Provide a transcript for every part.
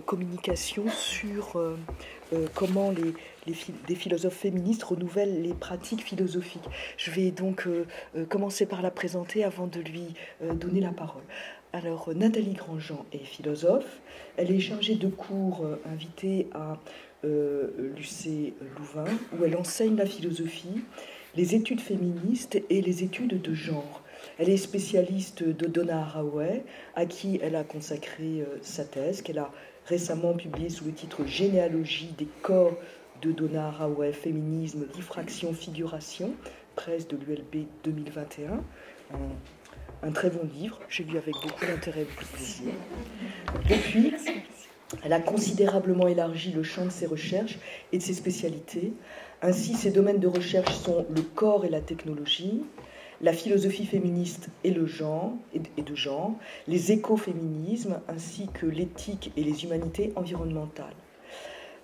communication sur comment des philosophes féministes renouvellent les pratiques philosophiques. Je vais donc commencer par la présenter avant de lui donner la parole. Alors, Nathalie Grandjean est philosophe. Elle est chargée de cours invitée à l'UC Louvain, où elle enseigne la philosophie, les études féministes et les études de genre. Elle est spécialiste de Donna Haraway, à qui elle a consacré sa thèse, qu'elle a récemment publiée sous le titre « Généalogie des corps de Donna Haraway, féminisme, diffraction, figuration », presse de l'ULB 2021. Un très bon livre, j'ai lu avec beaucoup d'intérêt et de plaisir. Depuis, elle a considérablement élargi le champ de ses recherches et de ses spécialités. Ainsi, ses domaines de recherche sont le corps et la technologie, la philosophie féministe et le genre, et de genre, les écoféminismes, ainsi que l'éthique et les humanités environnementales.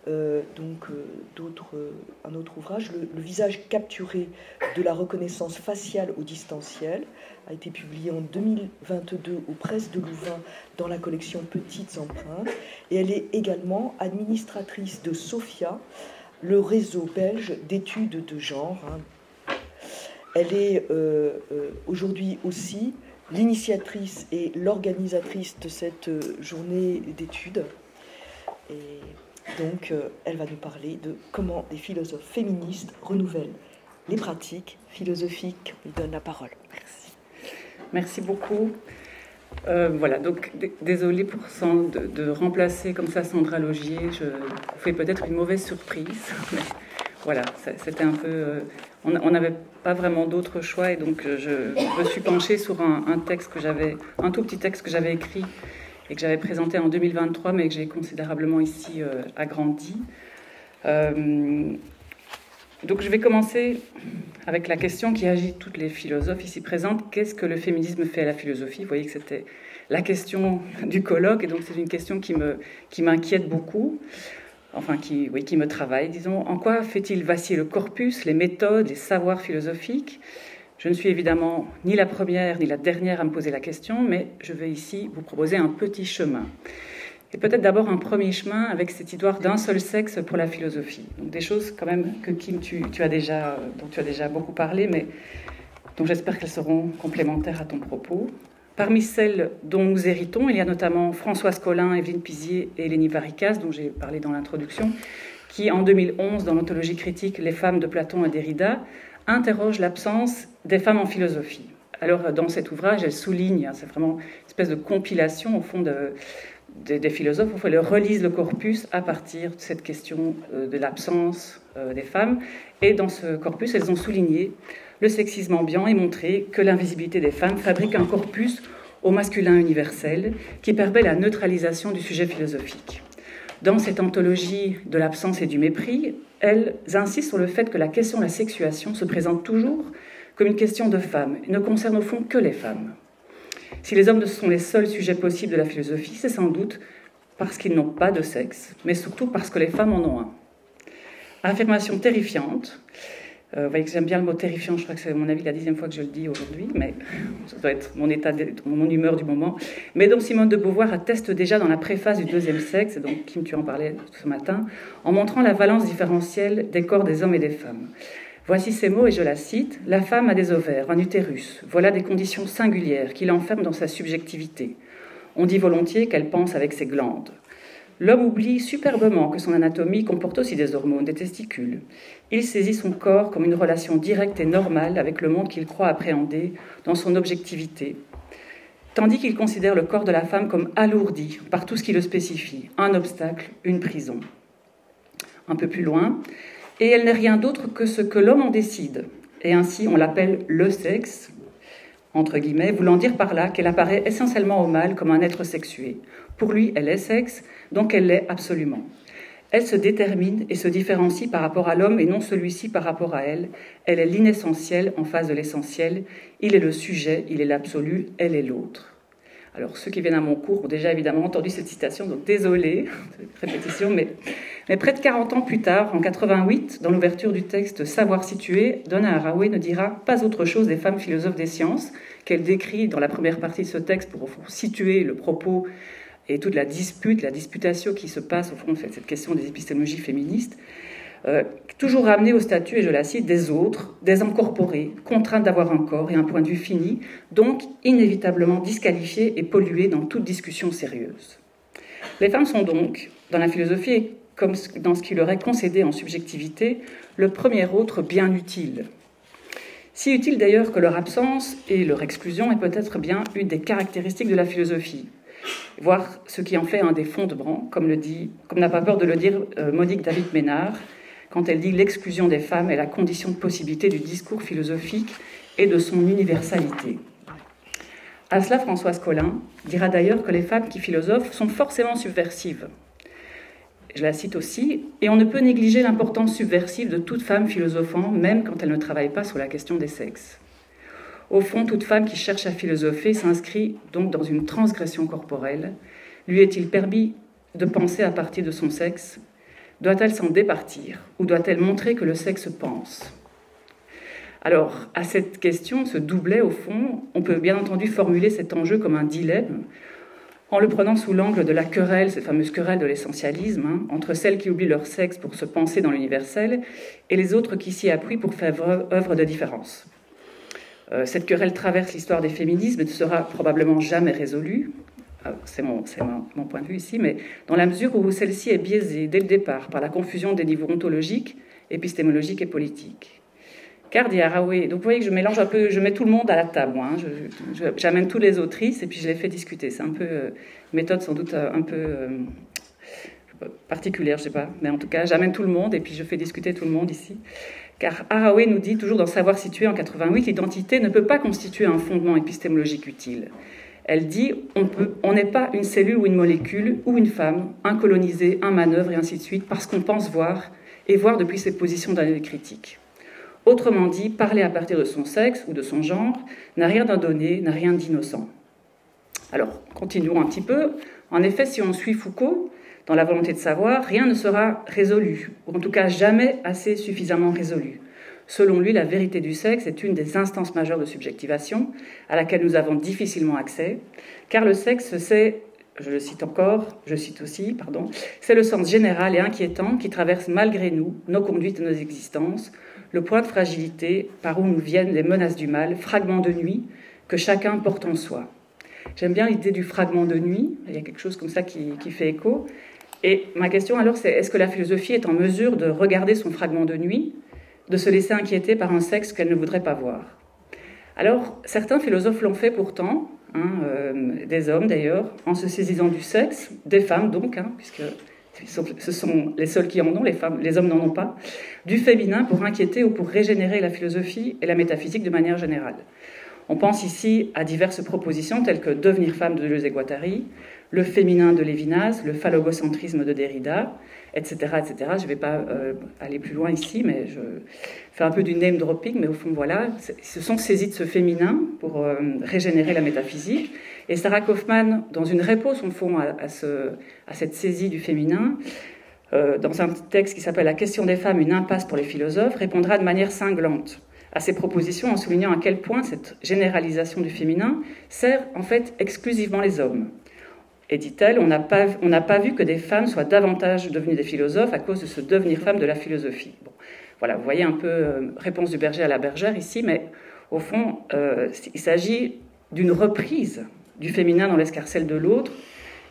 Un autre ouvrage, le visage capturé de la reconnaissance faciale au distanciel, a été publié en 2022 aux presses de Louvain dans la collection Petites Empreintes, et elle est également administratrice de SOPHIA, le réseau belge d'études de genre. Elle est aujourd'hui aussi l'initiatrice et l'organisatrice de cette journée d'études. Et donc, elle va nous parler de comment des philosophes féministes renouvellent les pratiques philosophiques. On lui donne la parole. Merci. Merci beaucoup. Voilà, donc désolée pour de remplacer comme ça Sandra Logier. Je vous fais peut-être une mauvaise surprise. Mais voilà, c'était un peu... on n'avait pas vraiment d'autre choix et donc je me suis penchée sur un texte que j'avais, un tout petit texte que j'avais écrit et que j'avais présenté en 2023, mais que j'ai considérablement ici agrandi. Donc je vais commencer avec la question qui agite toutes les philosophes ici présentes. Qu'est-ce que le féminisme fait à la philosophie ? Vous voyez que c'était la question du colloque, et donc c'est une question qui m'inquiète beaucoup, enfin qui me travaille, disons. En quoi fait-il vaciller le corpus, les méthodes, les savoirs philosophiques ? Je ne suis évidemment ni la première ni la dernière à me poser la question, mais je vais ici vous proposer un petit chemin. Et peut-être d'abord un premier chemin avec cette histoire d'un seul sexe pour la philosophie. Donc des choses quand même que Kim, dont tu as déjà beaucoup parlé, mais dont j'espère qu'elles seront complémentaires à ton propos. Parmi celles dont nous héritons, il y a notamment Françoise Collin, Evelyne Pizier et Lénie Varicas, dont j'ai parlé dans l'introduction, qui en 2011, dans l'anthologie critique Les femmes de Platon et Derrida, interrogent l'absence des femmes en philosophie. Alors dans cet ouvrage, elle souligne, c'est vraiment une espèce de compilation au fond des philosophes, où ils relisent le corpus à partir de cette question de l'absence des femmes. Et dans ce corpus, elles ont souligné le sexisme ambiant et montré que l'invisibilité des femmes fabrique un corpus au masculin universel qui permet la neutralisation du sujet philosophique. Dans cette anthologie de l'absence et du mépris, elles insistent sur le fait que la question de la sexuation se présente toujours comme une question de femmes et ne concerne au fond que les femmes. Si les hommes sont les seuls sujets possibles de la philosophie, c'est sans doute parce qu'ils n'ont pas de sexe, mais surtout parce que les femmes en ont un. Affirmation terrifiante. Vous voyez que j'aime bien le mot terrifiant, je crois que c'est à mon avis la 10e fois que je le dis aujourd'hui, mais ça doit être mon humeur du moment. Mais dont Simone de Beauvoir atteste déjà dans la préface du Deuxième sexe, donc Kim, tu en parlais ce matin, en montrant la valence différentielle des corps des hommes et des femmes. Voici ces mots, et je la cite. « La femme a des ovaires, un utérus. Voilà des conditions singulières qui l'enferment dans sa subjectivité. On dit volontiers qu'elle pense avec ses glandes. L'homme oublie superbement que son anatomie comporte aussi des hormones, des testicules. Il saisit son corps comme une relation directe et normale avec le monde qu'il croit appréhender dans son objectivité, tandis qu'il considère le corps de la femme comme alourdi par tout ce qui le spécifie, un obstacle, une prison. » Un peu plus loin, « Et elle n'est rien d'autre que ce que l'homme en décide. Et ainsi on l'appelle le sexe, entre guillemets, voulant dire par là qu'elle apparaît essentiellement au mâle comme un être sexué. Pour lui, elle est sexe, donc elle l'est absolument. Elle se détermine et se différencie par rapport à l'homme et non celui-ci par rapport à elle. Elle est l'inessentiel en face de l'essentiel. Il est le sujet, il est l'absolu, elle est l'autre. » Alors, ceux qui viennent à mon cours ont déjà évidemment entendu cette citation, donc désolé, répétition, mais près de 40 ans plus tard, en 88, dans l'ouverture du texte « Savoir situer », Donna Haraway ne dira pas autre chose des femmes philosophes des sciences, qu'elle décrit dans la première partie de ce texte pour situer le propos et toute la disputation qui se passe au fond, cette question des épistémologies féministes, toujours ramenée au statut, et je la cite, des autres, des incorporés, contraintes d'avoir un corps et un point de vue fini, donc inévitablement disqualifiées et polluées dans toute discussion sérieuse. Les femmes sont donc, dans la philosophie, comme dans ce qui leur est concédé en subjectivité, le premier autre bien utile. Si utile d'ailleurs que leur absence et leur exclusion est peut-être bien une des caractéristiques de la philosophie, voire ce qui en fait un des fondements, comme n'a pas peur de le dire Monique David-Ménard, quand elle dit « l'exclusion des femmes est la condition de possibilité du discours philosophique et de son universalité ». À cela, Françoise Collin dira d'ailleurs que les femmes qui philosophent sont forcément subversives. Je la cite aussi, « Et on ne peut négliger l'importance subversive de toute femme philosophant, même quand elle ne travaille pas sur la question des sexes. Au fond, toute femme qui cherche à philosopher s'inscrit donc dans une transgression corporelle. Lui est-il permis de penser à partir de son sexe? Doit-elle s'en départir? Ou doit-elle montrer que le sexe pense ?» Alors, à cette question, ce doublet, au fond, on peut bien entendu formuler cet enjeu comme un dilemme, en le prenant sous l'angle de la querelle, cette fameuse querelle de l'essentialisme, entre celles qui oublient leur sexe pour se penser dans l'universel et les autres qui s'y appuient pour faire œuvre de différence. Cette querelle traverse l'histoire des féminismes et ne sera probablement jamais résolue, c'est mon point de vue ici, mais dans la mesure où celle-ci est biaisée dès le départ par la confusion des niveaux ontologiques, épistémologiques et politiques. Car, dit Haraway, donc vous voyez que je mélange un peu, je mets tout le monde à la table, moi, j'amène tous les autrices et puis je les fais discuter. C'est un peu, méthode sans doute un peu particulière, je ne sais pas, mais en tout cas, j'amène tout le monde et puis je fais discuter tout le monde ici. Car Haraway nous dit, toujours dans Savoir situé en 88, l'identité ne peut pas constituer un fondement épistémologique utile. Elle dit, on n'est pas une cellule ou une molécule, ou une femme, un colonisé, un manœuvre, et ainsi de suite, parce qu'on pense voir, et voir depuis ses positions d'analyse critique. Autrement dit, parler à partir de son sexe ou de son genre n'a rien d'indonné, n'a rien d'innocent. Alors, continuons un petit peu. En effet, si on suit Foucault, dans la volonté de savoir, rien ne sera résolu, ou en tout cas jamais assez suffisamment résolu. Selon lui, la vérité du sexe est une des instances majeures de subjectivation à laquelle nous avons difficilement accès, car le sexe, c'est, je le cite encore, je cite aussi, pardon, c'est le sens général et inquiétant qui traverse malgré nous, nos conduites et nos existences, le point de fragilité par où nous viennent les menaces du mal, fragments de nuit que chacun porte en soi. J'aime bien l'idée du fragment de nuit, il y a quelque chose comme ça qui fait écho. Et ma question alors, c'est est-ce que la philosophie est en mesure de regarder son fragment de nuit, de se laisser inquiéter par un sexe qu'elle ne voudrait pas voir? Alors, certains philosophes l'ont fait pourtant, des hommes d'ailleurs, en se saisissant du sexe, des femmes donc, puisque ce sont les seuls qui en ont, les hommes n'en ont pas, du féminin pour inquiéter ou pour régénérer la philosophie et la métaphysique de manière générale. On pense ici à diverses propositions telles que Devenir femme de Deleuze et Guattari, le féminin de Lévinas, le phallogocentrisme de Derrida, etc. etc. Je ne vais pas aller plus loin ici, mais je fais un peu du name dropping, mais au fond, voilà, ils se sont saisis de ce féminin pour régénérer la métaphysique. Et Sarah Kaufmann, dans une réponse, au fond, à cette saisie du féminin, dans un texte qui s'appelle « La question des femmes, une impasse pour les philosophes », répondra de manière cinglante à ces propositions en soulignant à quel point cette généralisation du féminin sert en fait exclusivement les hommes. Et dit-elle, on n'a pas vu que des femmes soient davantage devenues des philosophes à cause de ce devenir femme de la philosophie. Bon, voilà, vous voyez un peu réponse du berger à la bergère ici, mais au fond, il s'agit d'une reprise du féminin dans l'escarcelle de l'autre.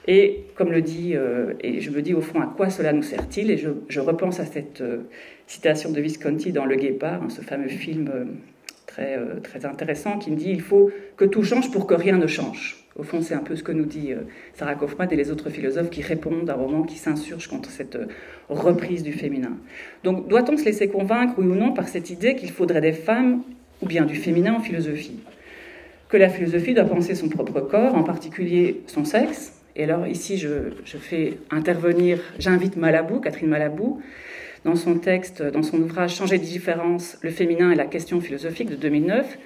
Et comme le dit, et je me dis au fond à quoi cela nous sert-il, et je repense à cette citation de Visconti dans Le Guépard, ce fameux film très intéressant qui me dit « il faut que tout change pour que rien ne change ». Au fond, c'est un peu ce que nous dit Sarah Kaufmann et les autres philosophes qui répondent à un moment qui s'insurgent contre cette reprise du féminin. Donc, doit-on se laisser convaincre, oui ou non, par cette idée qu'il faudrait des femmes ou bien du féminin en philosophie? Que la philosophie doit penser son propre corps, en particulier son sexe. Et alors, ici, je fais intervenir, j'invite Malabou, Catherine Malabou, dans son texte, dans son ouvrage « Changer de différence, le féminin et la question philosophique » de 2009,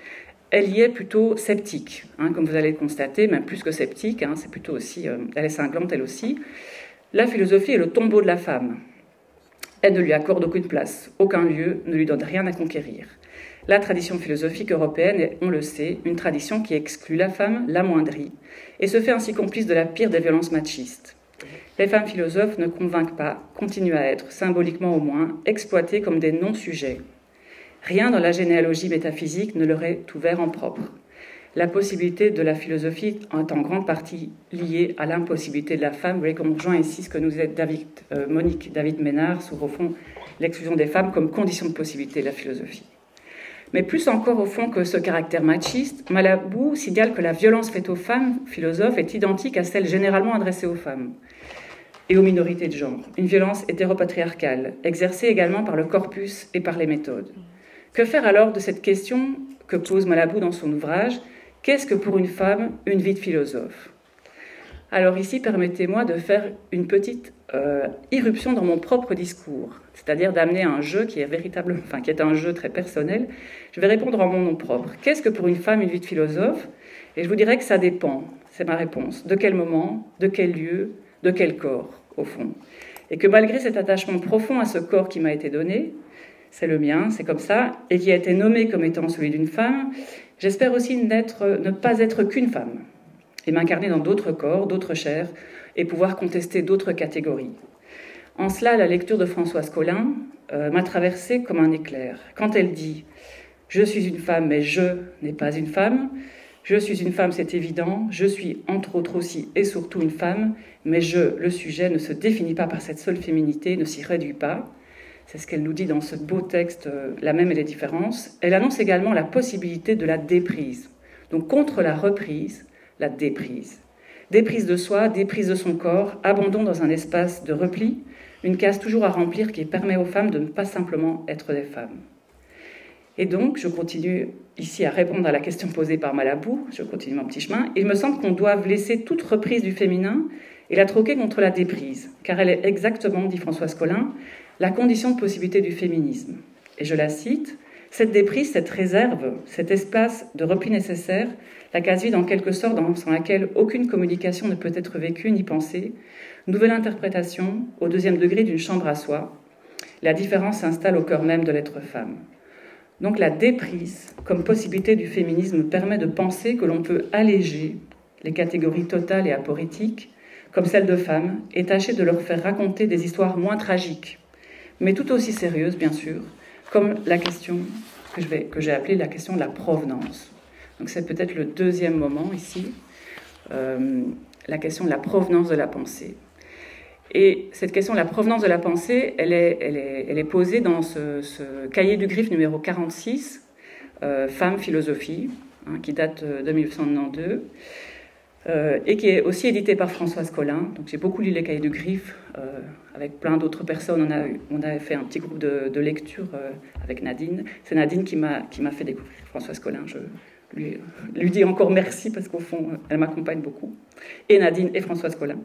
elle y est plutôt sceptique, comme vous allez le constater, même plus que sceptique, c'est plutôt aussi, elle est cinglante elle aussi. La philosophie est le tombeau de la femme. Elle ne lui accorde aucune place, aucun lieu, ne lui donne rien à conquérir. La tradition philosophique européenne est, on le sait, une tradition qui exclut la femme, l'amoindrit, et se fait ainsi complice de la pire des violences machistes. Les femmes philosophes ne convainquent pas, continuent à être, symboliquement au moins, exploitées comme des non-sujets. Rien dans la généalogie métaphysique ne leur est ouvert en propre. La possibilité de la philosophie est en grande partie liée à l'impossibilité de la femme. Vous voyez qu'on rejoint ici ce que nous dit Monique David Ménard sur, au fond, l'exclusion des femmes comme condition de possibilité de la philosophie. Mais plus encore, au fond, que ce caractère machiste, Malabou signale que la violence faite aux femmes philosophes est identique à celle généralement adressée aux femmes et aux minorités de genre. Une violence hétéropatriarcale, exercée également par le corpus et par les méthodes. Que faire alors de cette question que pose Malabou dans son ouvrage ? Qu'est-ce que pour une femme, une vie de philosophe ? Alors ici, permettez-moi de faire une petite irruption dans mon propre discours, c'est-à-dire d'amener un jeu qui est un jeu très personnel. Je vais répondre en mon nom propre. Qu'est-ce que pour une femme, une vie de philosophe ? Et je vous dirais que ça dépend, c'est ma réponse. De quel moment, de quel lieu, de quel corps, au fond. Et que malgré cet attachement profond à ce corps qui m'a été donné, c'est le mien, c'est comme ça, et qui a été nommé comme étant celui d'une femme, j'espère aussi ne pas être qu'une femme, et m'incarner dans d'autres corps, d'autres chairs, et pouvoir contester d'autres catégories. En cela, la lecture de Françoise Colin m'a traversée comme un éclair. Quand elle dit « Je suis une femme, mais je n'ai pas une femme »,« Je suis une femme, c'est évident, je suis entre autres aussi et surtout une femme, mais le sujet, ne se définit pas par cette seule féminité, ne s'y réduit pas ». C'est ce qu'elle nous dit dans ce beau texte, La même et les différences. Elle annonce également la possibilité de la déprise. Donc contre la reprise, la déprise. Déprise de soi, déprise de son corps, abandon dans un espace de repli, une case toujours à remplir qui permet aux femmes de ne pas simplement être des femmes. Et donc, je continue ici à répondre à la question posée par Malabou, je continue mon petit chemin. Il me semble qu'on doit laisser toute reprise du féminin et la troquer contre la déprise, car elle est exactement, dit Françoise Colin, la condition de possibilité du féminisme. Et je la cite, « Cette déprise, cette réserve, cet espace de repli nécessaire, la case vide en quelque sorte dans laquelle aucune communication ne peut être vécue ni pensée, nouvelle interprétation au deuxième degré d'une chambre à soi, la différence s'installe au cœur même de l'être femme. » Donc la déprise, comme possibilité du féminisme, permet de penser que l'on peut alléger les catégories totales et aporétiques, comme celles de femmes, et tâcher de leur faire raconter des histoires moins tragiques, mais tout aussi sérieuses, bien sûr, comme la question que j'ai appelée la question de la provenance. Donc c'est peut-être le deuxième moment ici, la question de la provenance de la pensée. Et cette question de la provenance de la pensée, elle est posée dans ce cahier du Griffe numéro 46, Femmes, philosophie, qui date de 1992, et qui est aussi édité par Françoise Colin. Donc j'ai beaucoup lu les cahiers du Griffe, avec plein d'autres personnes. On a fait un petit groupe de lecture avec Nadine. C'est Nadine qui m'a fait découvrir Françoise Colin. Je lui dis encore merci, parce qu'au fond, elle m'accompagne beaucoup. Et Nadine et Françoise Colin.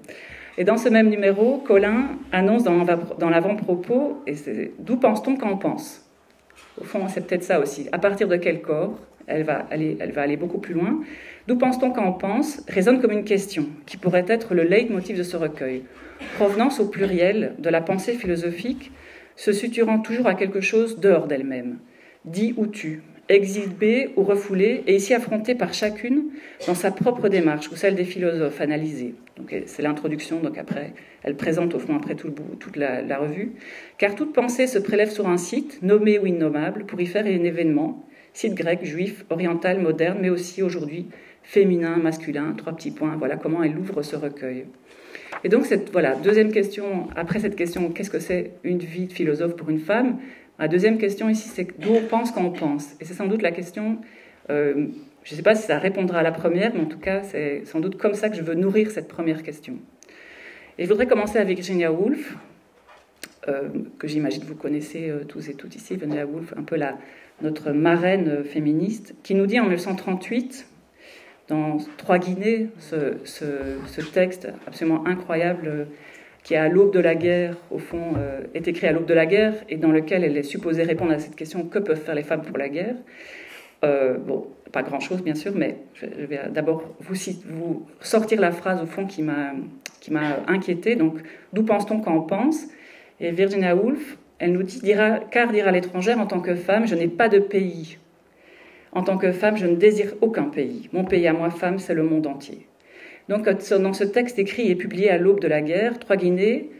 Et dans ce même numéro, Colin annonce dans l'avant-propos, et c'est « D'où pense-t-on quand on pense ?» Au fond, c'est peut-être ça aussi. À partir de quel corps ? Elle va aller beaucoup plus loin. « D'où pense-t-on quand on pense ?» résonne comme une question, qui pourrait être le leitmotiv de ce recueil. Provenance au pluriel de la pensée philosophique, se situant toujours à quelque chose dehors d'elle-même. Dit ou tu, exhibé ou refoulé, et ici affronté par chacune dans sa propre démarche, ou celle des philosophes analysés. Donc c'est l'introduction, donc après, elle présente au fond après toute la revue. Car toute pensée se prélève sur un site, nommé ou innommable, pour y faire un événement, site grec, juif, oriental, moderne, mais aussi aujourd'hui féminin, masculin, 3 petits points. Voilà comment elle ouvre ce recueil. Et donc, deuxième question, après cette question, qu'est-ce que c'est une vie de philosophe pour une femme ? La deuxième question ici, c'est d'où on pense quand on pense. Et c'est sans doute la question, je ne sais pas si ça répondra à la première, mais en tout cas, c'est sans doute comme ça que je veux nourrir cette première question. Et je voudrais commencer avec Virginia Woolf, que j'imagine vous connaissez tous et toutes ici, Virginia Woolf, un peu notre marraine féministe, qui nous dit en 1938, dans 3 Guinées, ce texte absolument incroyable qui, à l'aube de la guerre, au fond, est écrit à l'aube de la guerre, et dans lequel elle est supposée répondre à cette question « Que peuvent faire les femmes pour la guerre ?» Bon, pas grand-chose, bien sûr, mais je vais d'abord vous sortir la phrase, au fond, qui m'a inquiétée. Donc, d'où pense-t-on quand on pense ? Et Virginia Woolf, elle nous dit « Car dire à l'étrangère, en tant que femme, je n'ai pas de pays, En tant que femme, je ne désire aucun pays. Mon pays à moi, femme, c'est le monde entier. Donc, dans ce texte écrit et publié à l'aube de la guerre, Trois Guinées,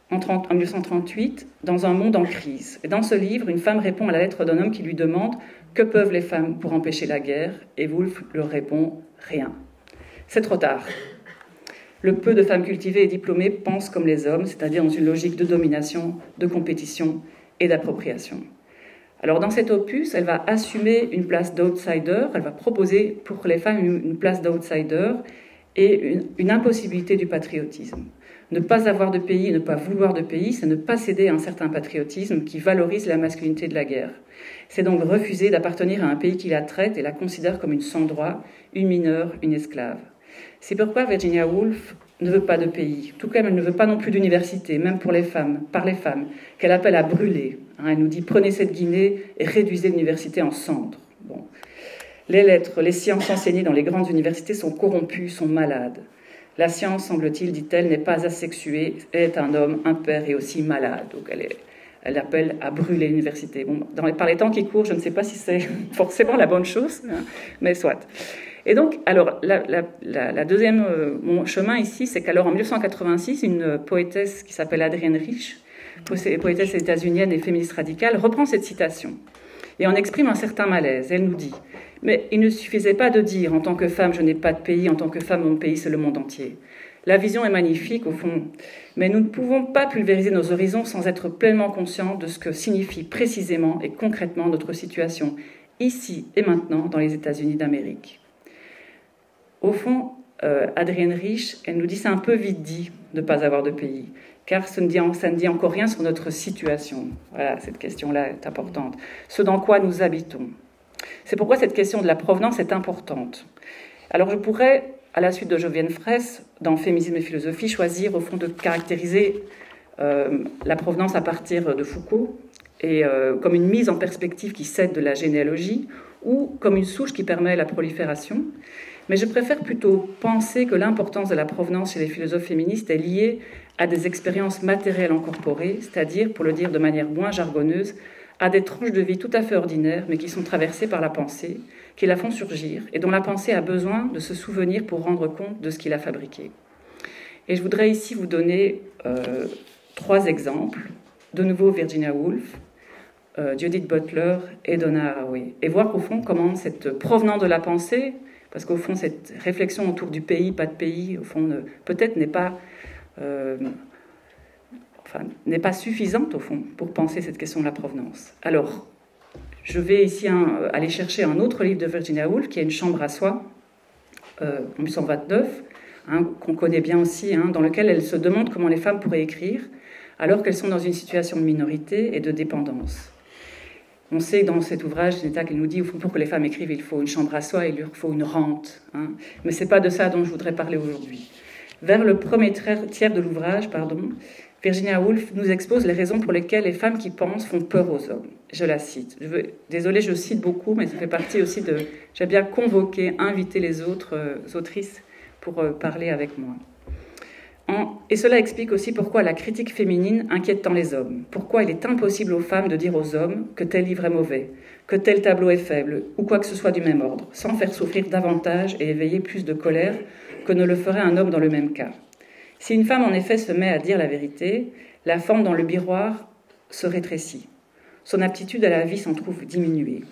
en 1938, dans un monde en crise. Et dans ce livre, une femme répond à la lettre d'un homme qui lui demande « Que peuvent les femmes pour empêcher la guerre ?» Et Woolf leur répond « Rien. » C'est trop tard. Le peu de femmes cultivées et diplômées pensent comme les hommes, c'est-à-dire dans une logique de domination, de compétition et d'appropriation. Alors dans cet opus, elle va assumer une place d'outsider, elle va proposer pour les femmes une place d'outsider et une impossibilité du patriotisme. Ne pas avoir de pays, ne pas vouloir de pays, c'est ne pas céder à un certain patriotisme qui valorise la masculinité de la guerre. C'est donc refuser d'appartenir à un pays qui la traite et la considère comme une sans-droit, une mineure, une esclave. C'est pourquoi Virginia Woolf ne veut pas de pays, tout comme elle ne veut pas non plus d'université, même pour les femmes, par les femmes, qu'elle appelle à brûler. Elle nous dit « Prenez cette Guinée et réduisez l'université en cendres ». Bon. Les lettres, les sciences enseignées dans les grandes universités sont corrompues, sont malades. La science, semble-t-il, dit-elle, n'est pas asexuée, elle est un homme, un père et aussi malade. Donc elle appelle à brûler l'université. Bon, par les temps qui courent, je ne sais pas si c'est forcément la bonne chose, hein, mais soit. Et donc, alors, la deuxième mon chemin ici, c'est qu'alors en 1986, une poétesse qui s'appelle Adrienne Rich, poétesse états-unienne et féministe radicale, reprend cette citation et en exprime un certain malaise. Elle nous dit « Mais il ne suffisait pas de dire « En tant que femme, je n'ai pas de pays. En tant que femme, mon pays, c'est le monde entier. » La vision est magnifique, au fond, mais nous ne pouvons pas pulvériser nos horizons sans être pleinement conscients de ce que signifie précisément et concrètement notre situation, ici et maintenant, dans les États-Unis d'Amérique. Au fond, Adrienne Rich, elle nous dit « C'est un peu vite dit de ne pas avoir de pays. » Car ça ne dit encore rien sur notre situation. Voilà, cette question-là est importante. Ce dans quoi nous habitons. C'est pourquoi cette question de la provenance est importante. Alors je pourrais, à la suite de Geneviève Fraisse, dans Féminisme et philosophie, choisir au fond de caractériser la provenance à partir de Foucault, et comme une mise en perspective qui cède de la généalogie, ou comme une souche qui permet la prolifération. Mais je préfère plutôt penser que l'importance de la provenance chez les philosophes féministes est liée à des expériences matérielles incorporées, c'est-à-dire, pour le dire de manière moins jargonneuse, à des tranches de vie tout à fait ordinaires, mais qui sont traversées par la pensée, qui la font surgir, et dont la pensée a besoin de se souvenir pour rendre compte de ce qui l'a fabriquée. Et je voudrais ici vous donner 3 exemples, de nouveau Virginia Woolf, Judith Butler et Donna Haraway, et voir au fond comment cette provenance de la pensée, parce qu'au fond cette réflexion autour du pays, pas de pays, au fond peut-être n'est pas suffisante au fond pour penser cette question de la provenance. Alors, je vais ici aller chercher un autre livre de Virginia Woolf qui est Une chambre à soi, en 1929, qu'on connaît bien aussi, dans lequel elle se demande comment les femmes pourraient écrire alors qu'elles sont dans une situation de minorité et de dépendance. On sait dans cet ouvrage, qu'elle nous dit, pour que les femmes écrivent, il faut une chambre à soi, il leur faut une rente. Mais ce n'est pas de ça dont je voudrais parler aujourd'hui. Vers le premier tiers de l'ouvrage, Virginia Woolf nous expose les raisons pour lesquelles les femmes qui pensent font peur aux hommes. Je la cite. Désolée, je cite beaucoup, mais ça fait partie aussi de... J'ai bien convoqué, invité les autres autrices pour parler avec moi. Et cela explique aussi pourquoi la critique féminine inquiète tant les hommes. Pourquoi il est impossible aux femmes de dire aux hommes que tel livre est mauvais, que tel tableau est faible, ou quoi que ce soit du même ordre, sans faire souffrir davantage et éveiller plus de colère que ne le ferait un homme dans le même cas. Si une femme en effet se met à dire la vérité, la forme dans le miroir se rétrécit. Son aptitude à la vie s'en trouve diminuée.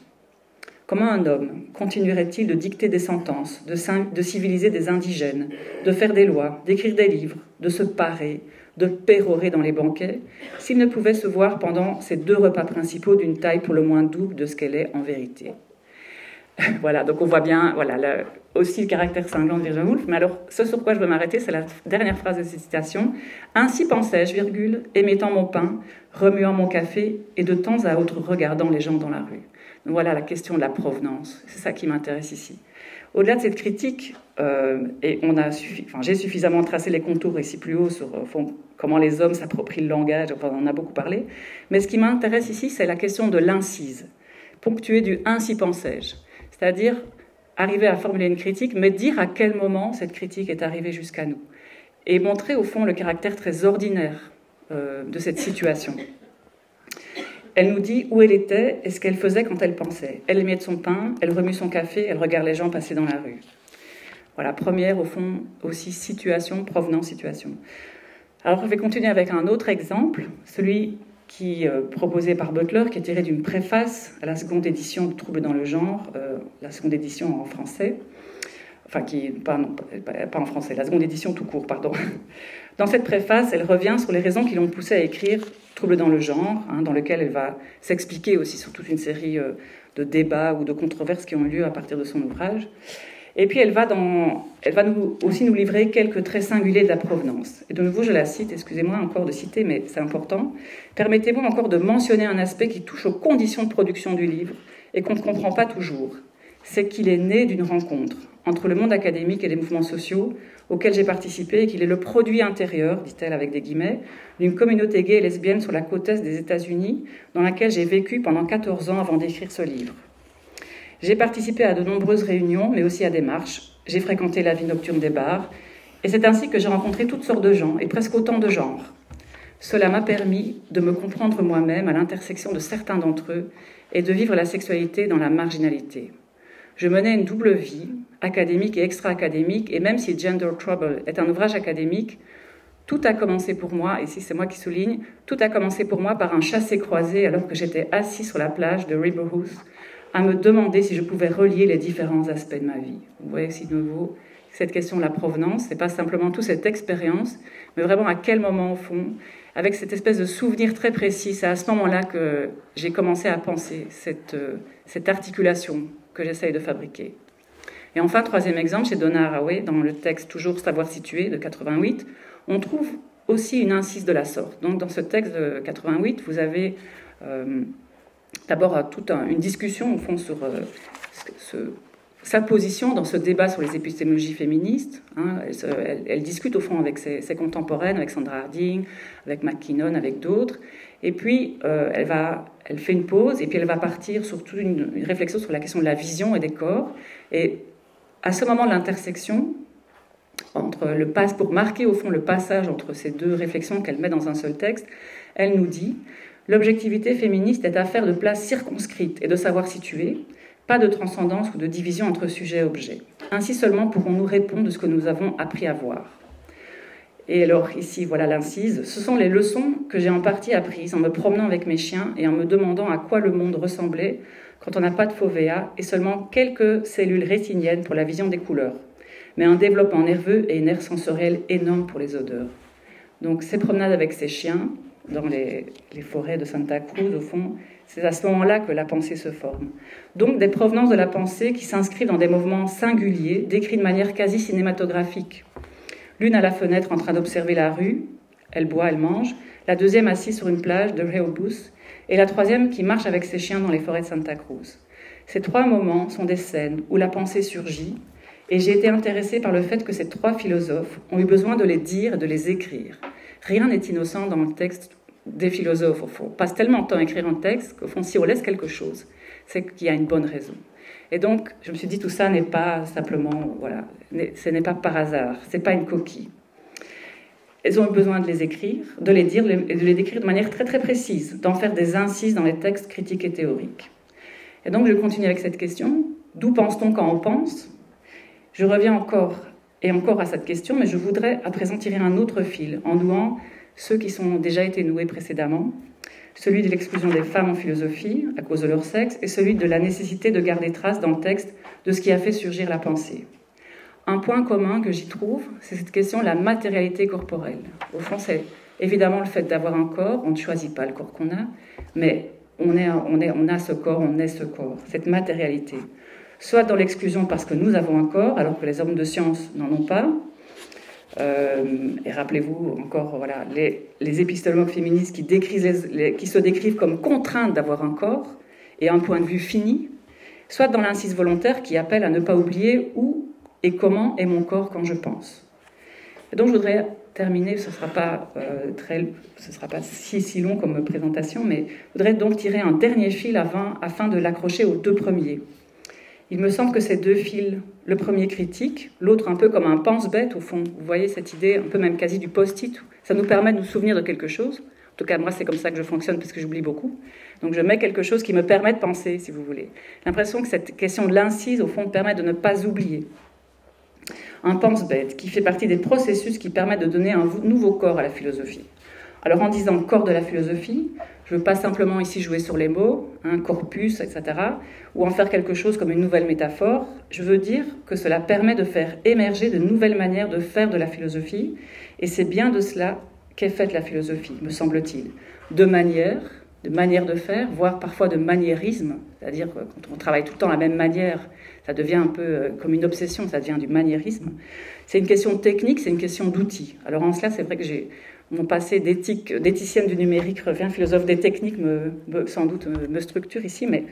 Comment un homme continuerait-il de dicter des sentences, de civiliser des indigènes, de faire des lois, d'écrire des livres, de se parer, de pérorer dans les banquets, s'il ne pouvait se voir pendant ces 2 repas principaux d'une taille pour le moins double de ce qu'elle est en vérité? Voilà, donc on voit bien aussi le caractère cinglant de Virginia Woolf. Mais alors, ce sur quoi je veux m'arrêter, c'est la dernière phrase de cette citation. « Ainsi pensais-je, émettant mon pain, remuant mon café et de temps à autre regardant les gens dans la rue. » Donc voilà la question de la provenance, c'est ça qui m'intéresse ici. Au-delà de cette critique, et j'ai suffisamment tracé les contours ici plus haut sur comment les hommes s'approprient le langage, on en a beaucoup parlé, mais ce qui m'intéresse ici, c'est la question de l'incise, ponctuée du « ainsi pensais-je », c'est-à-dire arriver à formuler une critique, mais dire à quel moment cette critique est arrivée jusqu'à nous, et montrer au fond le caractère très ordinaire de cette situation. elle nous dit où elle était et ce qu'elle faisait quand elle pensait. Elle émiette son pain, elle remue son café, elle regarde les gens passer dans la rue. Voilà, première, au fond, aussi situation, provenance, situation. Alors, je vais continuer avec un autre exemple, celui qui proposé par Butler, qui est tiré d'une préface à la seconde édition de Troubles dans le genre, la seconde édition en français, enfin, pas en français, la seconde édition tout court, pardon. Dans cette préface, elle revient sur les raisons qui l'ont poussée à écrire Troubles dans le genre, dans lequel elle va s'expliquer aussi sur toute une série de débats ou de controverses qui ont eu lieu à partir de son ouvrage. Et puis elle va aussi nous livrer quelques traits singuliers de la provenance. Et de nouveau, je la cite, excusez-moi encore de citer, mais c'est important. Permettez-moi encore de mentionner un aspect qui touche aux conditions de production du livre et qu'on ne comprend pas toujours. C'est qu'il est né d'une rencontre entre le monde académique et les mouvements sociaux auxquels j'ai participé et qu'il est le produit intérieur, dit-elle avec des guillemets, d'une communauté gay et lesbienne sur la côte est des États-Unis, dans laquelle j'ai vécu pendant 14 ans avant d'écrire ce livre. J'ai participé à de nombreuses réunions, mais aussi à des marches. J'ai fréquenté la vie nocturne des bars. Et c'est ainsi que j'ai rencontré toutes sortes de gens, et presque autant de genres. Cela m'a permis de me comprendre moi-même à l'intersection de certains d'entre eux et de vivre la sexualité dans la marginalité. Je menais une double vie, académique et extra-académique, et même si Gender Trouble est un ouvrage académique, tout a commencé pour moi, et si c'est moi qui souligne, tout a commencé pour moi par un chassé-croisé alors que j'étais assis sur la plage de Riverhouse, à me demander si je pouvais relier les différents aspects de ma vie. Vous voyez, si de nouveau, cette question de la provenance, c'est pas simplement toute cette expérience, mais vraiment à quel moment, au fond, avec cette espèce de souvenir très précis, c'est à ce moment-là que j'ai commencé à penser cette articulation que j'essaye de fabriquer. Et enfin, troisième exemple, chez Donna Haraway, dans le texte toujours Savoir situer de 88, on trouve aussi une incise de la sorte. Donc dans ce texte de 88, vous avez d'abord toute une discussion au fond sur sa position dans ce débat sur les épistémologies féministes. Elle discute au fond avec ses contemporaines, avec Sandra Harding, avec McKinnon, avec d'autres. Et puis elle fait une pause et puis elle va partir sur toute une réflexion sur la question de la vision et des corps. Et à ce moment de l'intersection, pour marquer au fond le passage entre ces deux réflexions qu'elle met dans un seul texte, elle nous dit « L'objectivité féministe est affaire de place circonscrite et de savoir situer, pas de transcendance ou de division entre sujet et objet. Ainsi seulement pourrons-nous répondre de ce que nous avons appris à voir. » Et alors ici, voilà l'incise. Ce sont les leçons que j'ai en partie apprises en me promenant avec mes chiens et en me demandant à quoi le monde ressemblait quand on n'a pas de fovea et seulement quelques cellules rétiniennes pour la vision des couleurs, mais un développement nerveux et une aire sensorielle énorme pour les odeurs. Donc ces promenades avec ces chiens dans les forêts de Santa Cruz, au fond, c'est à ce moment-là que la pensée se forme. Donc des provenances de la pensée qui s'inscrivent dans des mouvements singuliers, décrits de manière quasi cinématographique. L'une à la fenêtre en train d'observer la rue, elle boit, elle mange, la deuxième assise sur une plage de Rehoboth, et la troisième qui marche avec ses chiens dans les forêts de Santa Cruz. Ces trois moments sont des scènes où la pensée surgit, et j'ai été intéressée par le fait que ces trois philosophes ont eu besoin de les dire et de les écrire. Rien n'est innocent dans le texte des philosophes, au fond. On passe tellement de temps à écrire un texte qu'au fond, si on laisse quelque chose, c'est qu'il y a une bonne raison. Et donc, je me suis dit, tout ça n'est pas simplement, voilà, ce n'est pas par hasard, ce n'est pas une coquille. Elles ont eu besoin de les écrire, de les dire, et de les décrire de manière très très précise, d'en faire des incises dans les textes critiques et théoriques. Et donc, je continue avec cette question. D'où pense-t-on quand on pense ? Je reviens encore et encore à cette question, mais je voudrais à présent tirer un autre fil, en nouant ceux qui sont déjà été noués précédemment, celui de l'exclusion des femmes en philosophie à cause de leur sexe, et celui de la nécessité de garder trace dans le texte de ce qui a fait surgir la pensée. Un point commun que j'y trouve, c'est cette question de la matérialité corporelle. Au fond, c'est évidemment le fait d'avoir un corps, on ne choisit pas le corps qu'on a, mais on a ce corps, on est ce corps, cette matérialité. Soit dans l'exclusion parce que nous avons un corps, alors que les hommes de science n'en ont pas. Et rappelez-vous encore, voilà, les épistémologues féministes qui se décrivent comme contraintes d'avoir un corps et un point de vue fini, soit dans l'incise volontaire qui appelle à ne pas oublier où et comment est mon corps quand je pense. Et donc je voudrais terminer, ce ne sera pas si long comme présentation, mais je voudrais donc tirer un dernier fil afin de l'accrocher aux deux premiers. Il me semble que ces deux fils, le premier critique, l'autre un peu comme un pense-bête au fond. Vous voyez cette idée un peu même quasi du post-it. Ça nous permet de nous souvenir de quelque chose. En tout cas, moi, c'est comme ça que je fonctionne, parce que j'oublie beaucoup. Donc, je mets quelque chose qui me permet de penser, si vous voulez. J'ai l'impression que cette question de l'incise, au fond, permet de ne pas oublier. Un pense-bête, qui fait partie des processus qui permettent de donner un nouveau corps à la philosophie. Alors, en disant corps de la philosophie, je ne veux pas simplement ici jouer sur les mots, corpus, etc., ou en faire quelque chose comme une nouvelle métaphore. Je veux dire que cela permet de faire émerger de nouvelles manières de faire de la philosophie, et c'est bien de cela qu'est faite la philosophie, me semble-t-il. De manière de faire, voire parfois de maniérisme, c'est-à-dire que quand on travaille tout le temps la même manière, ça devient un peu comme une obsession, ça devient du maniérisme. C'est une question technique, c'est une question d'outils. Alors en cela, c'est vrai que mon passé d'éthicienne du numérique revient, philosophe des techniques, sans doute me structure ici, mais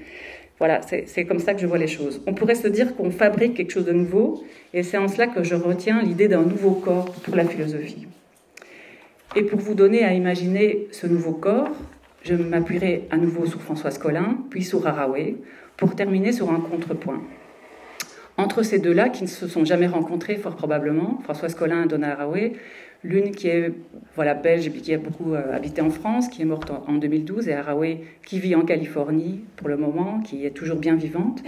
voilà, c'est comme ça que je vois les choses. On pourrait se dire qu'on fabrique quelque chose de nouveau, et c'est en cela que je retiens l'idée d'un nouveau corps pour la philosophie. Et pour vous donner à imaginer ce nouveau corps, je m'appuierai à nouveau sur Françoise Collin, puis sur Haraway, pour terminer sur un contrepoint. Entre ces deux-là, qui ne se sont jamais rencontrés, fort probablement, Françoise Collin et Donna Haraway, l'une qui est belge et qui a beaucoup habité en France, qui est morte en 2012, et Haraway qui vit en Californie pour le moment, qui est toujours bien vivante.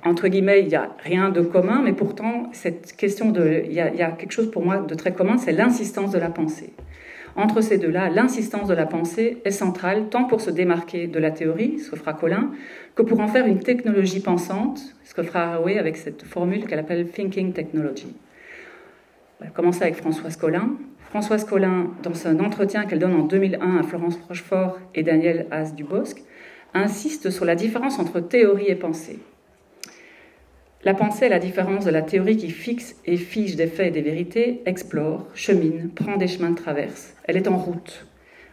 Entre guillemets, il n'y a rien de commun, mais pourtant, cette question il y a quelque chose pour moi de très commun, c'est l'insistance de la pensée. Entre ces deux-là, l'insistance de la pensée est centrale, tant pour se démarquer de la théorie, ce que fera Collin, que pour en faire une technologie pensante, ce que fera Haraway avec cette formule qu'elle appelle « thinking technology ». On va commencer avec Françoise Collin. Françoise Collin, dans un entretien qu'elle donne en 2001 à Florence Rochefort et Daniel Haas-Dubosc, insiste sur la différence entre théorie et pensée. La pensée, à la différence de la théorie qui fixe et fige des faits et des vérités, explore, chemine, prend des chemins de traverse. Elle est en route,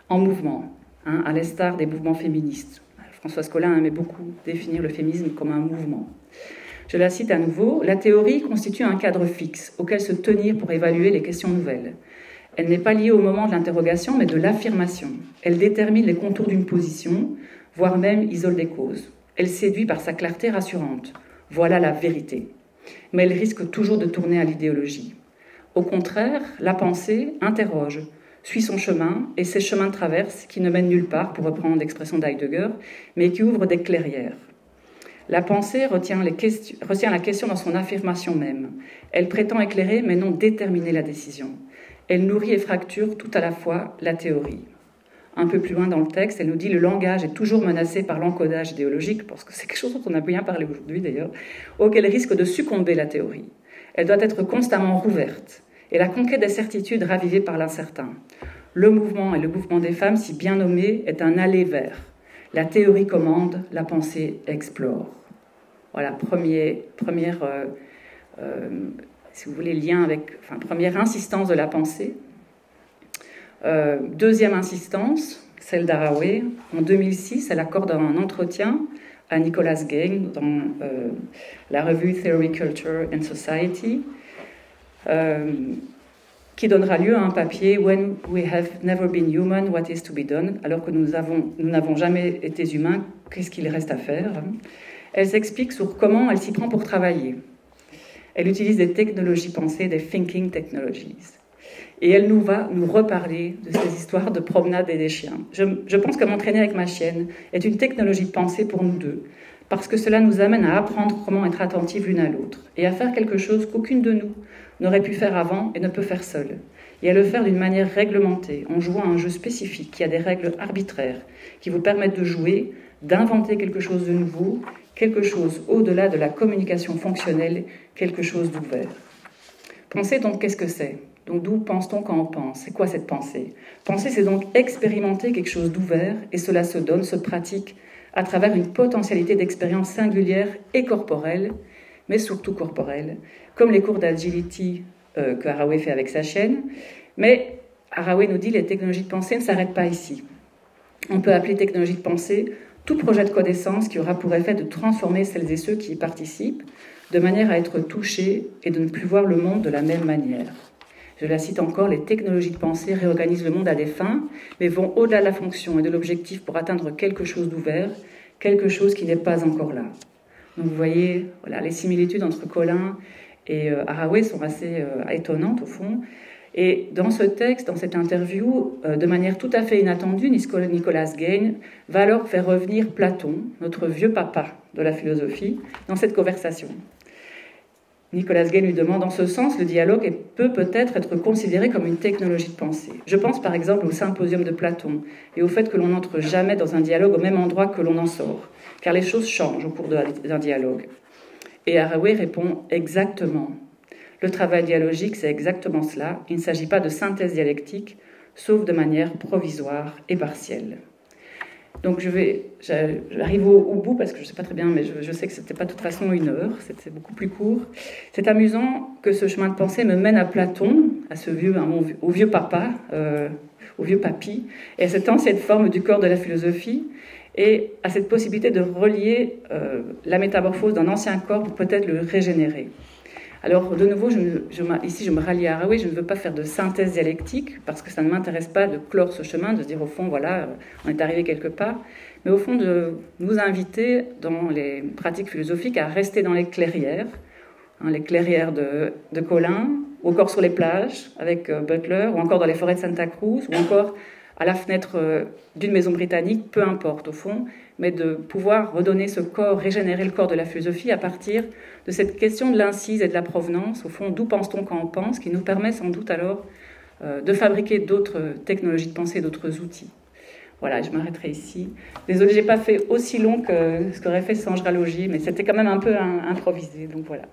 en mouvement, à l'instar des mouvements féministes. Françoise Collin aimait beaucoup définir le féminisme comme un mouvement. Je la cite à nouveau. La théorie constitue un cadre fixe auquel se tenir pour évaluer les questions nouvelles. Elle n'est pas liée au moment de l'interrogation, mais de l'affirmation. Elle détermine les contours d'une position, voire même isole des causes. Elle séduit par sa clarté rassurante. Voilà la vérité. Mais elle risque toujours de tourner à l'idéologie. Au contraire, la pensée interroge, suit son chemin et ses chemins de traverse qui ne mènent nulle part, pour reprendre l'expression d'Heidegger, mais qui ouvrent des clairières. La pensée retient la question dans son affirmation même. Elle prétend éclairer, mais non déterminer la décision. Elle nourrit et fracture tout à la fois la théorie. Un peu plus loin dans le texte, elle nous dit « Le langage est toujours menacé par l'encodage idéologique », parce que c'est quelque chose dont on a bien parlé aujourd'hui d'ailleurs, auquel risque de succomber la théorie. Elle doit être constamment rouverte, et la conquête des certitudes ravivée par l'incertain. Le mouvement et le mouvement des femmes, si bien nommé, est un aller vers. La théorie commande, la pensée explore. Voilà, si vous voulez, première insistance de la pensée. Deuxième insistance, celle d'Haraway. En 2006, elle accorde un entretien à Nicholas Gay dans la revue Theory, Culture and Society, qui donnera lieu à un papier « When we have never been human, what is to be done ?» alors que nous n'avons jamais été humains, qu'est-ce qu'il reste à faire? Elle s'explique sur comment elle s'y prend pour travailler. Elle utilise des technologies pensées, des thinking technologies. Et elle va nous reparler de ces histoires de promenade et des chiens. Je pense que m'entraîner avec ma chienne est une technologie de pensée pour nous deux, parce que cela nous amène à apprendre comment être attentifs l'une à l'autre, et à faire quelque chose qu'aucune de nous n'aurait pu faire avant et ne peut faire seule, et à le faire d'une manière réglementée, en jouant à un jeu spécifique qui a des règles arbitraires, qui vous permettent de jouer, d'inventer quelque chose de nouveau, quelque chose au-delà de la communication fonctionnelle, quelque chose d'ouvert. Penser donc, qu'est-ce que c'est? Donc d'où pense-t-on quand on pense? C'est quoi cette pensée? Penser, c'est donc expérimenter quelque chose d'ouvert, et cela se donne, se pratique à travers une potentialité d'expérience singulière et corporelle, mais surtout corporelle, comme les cours d'agility que Haraway fait avec sa chaîne. Mais Haraway nous dit les technologies de pensée ne s'arrêtent pas ici. On peut appeler technologie de pensée tout projet de connaissance qui aura pour effet de transformer celles et ceux qui y participent, de manière à être touchés et de ne plus voir le monde de la même manière. Je la cite encore, les technologies de pensée réorganisent le monde à des fins, mais vont au-delà de la fonction et de l'objectif pour atteindre quelque chose d'ouvert, quelque chose qui n'est pas encore là. Donc vous voyez, voilà, les similitudes entre Collin et Haraway sont assez étonnantes au fond. Et dans ce texte, dans cette interview, de manière tout à fait inattendue, Nicolas Gein va alors faire revenir Platon, notre vieux papa de la philosophie, dans cette conversation. Nicolas Gein lui demande, en ce sens, le dialogue peut peut-être être considéré comme une technologie de pensée. Je pense par exemple au symposium de Platon et au fait que l'on n'entre jamais dans un dialogue au même endroit que l'on en sort, car les choses changent au cours d'un dialogue. Et Haraway répond exactement. Le travail dialogique, c'est exactement cela. Il ne s'agit pas de synthèse dialectique, sauf de manière provisoire et partielle. Donc j'arrive au bout parce que je ne sais pas très bien, mais je sais que ce n'était pas de toute façon 1 heure, c'est beaucoup plus court. C'est amusant que ce chemin de pensée me mène à Platon, au vieux papa, au vieux papy, et à cette ancienne forme du corps de la philosophie, et à cette possibilité de relier la métamorphose d'un ancien corps pour peut-être le régénérer. Alors, de nouveau, ici, je me rallie à Haraway, je ne veux pas faire de synthèse dialectique, parce que ça ne m'intéresse pas de clore ce chemin, de se dire, au fond, voilà, on est arrivé quelque part, mais au fond, de nous inviter, dans les pratiques philosophiques, à rester dans les clairières de Colin, ou encore sur les plages, avec Butler, ou encore dans les forêts de Santa Cruz, ou encore à la fenêtre d'une maison britannique, peu importe, au fond, mais de pouvoir redonner ce corps, régénérer le corps de la philosophie à partir de cette question de l'incise et de la provenance, au fond, d'où pense-t-on quand on pense, qui nous permet sans doute alors de fabriquer d'autres technologies de pensée, d'autres outils. Voilà, je m'arrêterai ici. Désolée, je n'ai pas fait aussi long que ce qu'aurait fait Sange Ralogi, mais c'était quand même un peu improvisé, donc voilà.